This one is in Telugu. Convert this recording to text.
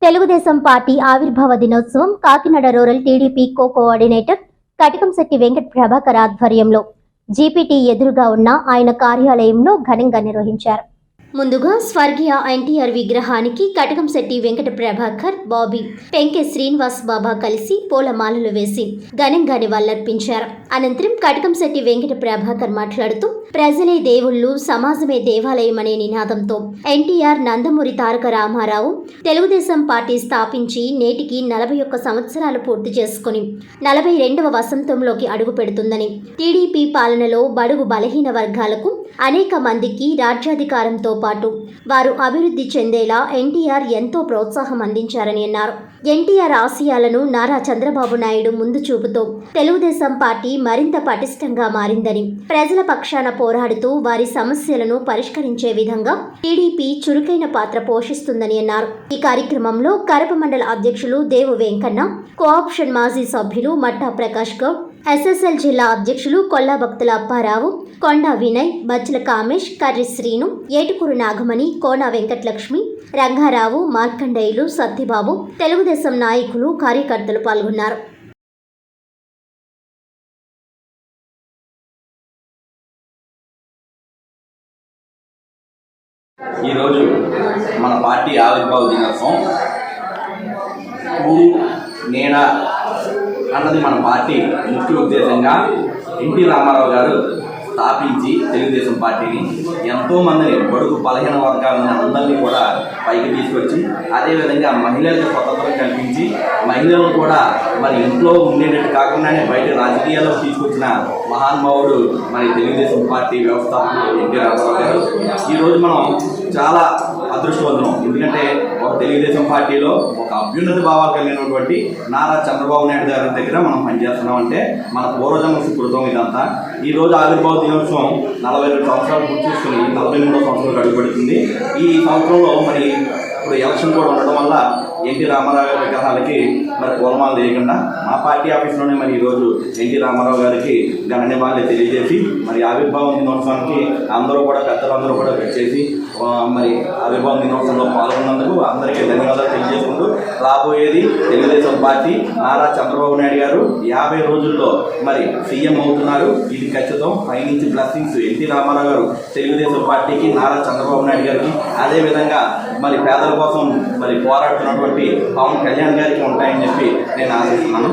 తెలుగుదేశం పార్టీ ఆవిర్భావ దినోత్సవం Kakinada rural TDP coordinator Katakamsetti Venkata Prabhakar ఆధ్వర్యంలో జీపీటీ ఎదురుగా ఉన్న ఆయన కార్యాలయంలో ఘనంగా నిర్వహించారు. ముందుగా స్వర్గీయ ఎన్టీఆర్ విగ్రహానికి కటకంశెట్టి వెంకట ప్రభాకర్, బాబీ, పెంకె శ్రీనివాస్ బాబా కలిసి పూలమాలలు వేసి ఘనంగా నివాళులర్పించారు. అనంతరం కటకంశెట్టి వెంకట ప్రభాకర్ మాట్లాడుతూ ప్రజలే దేవుళ్ళు, సమాజమే దేవాలయం అనే నినాదంతో ఎన్టీఆర్, నందమూరి తారక రామారావు తెలుగుదేశం పార్టీ స్థాపించి నేటికి 41 సంవత్సరాలు పూర్తి చేసుకుని 42వ వసంతంలోకి అడుగు పెడుతుందని, టీడీపీ పాలనలో బడుగు బలహీన వర్గాలకు అనేక మందికి రాజ్యాధికారంతో పాటు వారు అభివృద్ధి చెందేలా ఎన్టీఆర్ ఎంతో ప్రోత్సాహం అందించారని అన్నారు. ఎన్టీఆర్ ఆశయాలను నారా చంద్రబాబు నాయుడు ముందు చూపుతో తెలుగుదేశం పార్టీ మరింత పటిష్టంగా మారిందని, ప్రజల పక్షాన పోరాడుతూ వారి సమస్యలను పరిష్కరించే విధంగా టీడీపీ చురుకైన పాత్ర పోషిస్తుందని అన్నారు. ఈ కార్యక్రమంలో కరప మండల అధ్యక్షులు దేవు వెంకన్న, కోఆప్షన్ మాజీ సభ్యులు మట్టా ప్రకాష్ గౌడ్, ఎస్ఎస్ఎల్ జిల్లా అధ్యక్షులు కొల్లా భక్తుల అప్పారావు, కొండా వినయ్, బచ్చల కామేష్, కర్రి శ్రీను, ఏటుకూరు నాగమణి, కోన వెంకటలక్ష్మి, రంగారావు, మార్కండేయులు, సత్యబాబు, తెలుగుదేశం నాయకులు, కార్యకర్తలు పాల్గొన్నారు. ఈరోజు మన పార్టీ ఆవిర్భావ దినోత్సవం. నీడ అన్నది మన పార్టీ ముఖ్య ఉద్దేశంగా ఎన్టీ రామారావు గారు స్థాపించి తెలుగుదేశం పార్టీని ఎంతోమందిని బడుగు బలహీన వర్గాలను అందరినీ కూడా పైకి తీసుకొచ్చి, అదేవిధంగా మహిళలకు స్వతంత్రం కల్పించి మహిళలను కూడా మరి ఇంట్లో ఉండేటట్టు కాకుండానే బయట రాజకీయాల్లో తీసుకొచ్చిన మహానుభావుడు మరి తెలుగుదేశం పార్టీ వ్యవస్థాపకుడు ఎన్టీ రామారావు గారు. ఈరోజు మనం చాలా అదృష్టవంతులం. ఎందుకంటే ఒక తెలుగుదేశం పార్టీలో ఒక అభ్యున్నత భావాలు కలిగినటువంటి నారా చంద్రబాబు నాయుడు గారి దగ్గర మనం పనిచేస్తున్నాం అంటే మన పూర్వజన్మ సుకృతం ఇదంతా. ఈరోజు ఆవిర్భావ దినోత్సవం 42 సంవత్సరాలు పూర్తి చేసుకుని 48వ సంవత్సరాలకు అడుగుపెడుతుంది. ఈ సంవత్సరంలో మరి ఇప్పుడు ఎలక్షన్ కూడా ఉండడం వల్ల ఎన్టీ రామారావు గారి విగ్రహాలకి మరి పూలమాలు వేయకుండా మా పార్టీ ఆఫీస్లోనే మరి ఈరోజు ఎన్టీ రామారావు గారికి ఘన నివాళులు తెలియజేసి మరి ఆవిర్భావం దినోత్సవానికి అందరూ కూడా పెద్దలందరూ కూడా వచ్చేసి మరి ఆవిర్భావం దినోత్సవంలో పాల్గొన్నందుకు అందరికీ ధన్యవాదాలు తెలియజేసుకుంటూ, రాబోయేది తెలుగుదేశం పార్టీ నారా చంద్రబాబు నాయుడు గారు 50 రోజుల్లో మరి సీఎం అవుతున్నారు. ఇది ఖచ్చితం. పైనుంచి బ్లెస్సింగ్స్ ఎన్టీ రామారావు గారు తెలుగుదేశం పార్టీకి, నారా చంద్రబాబు నాయుడు గారికి, అదేవిధంగా మరి పేదల కోసం మరి పోరాడుతున్నటువంటి పవన్ కళ్యాణ్ గారికి ఉంటాయని చెప్పి నేను ఆశిస్తున్నాను.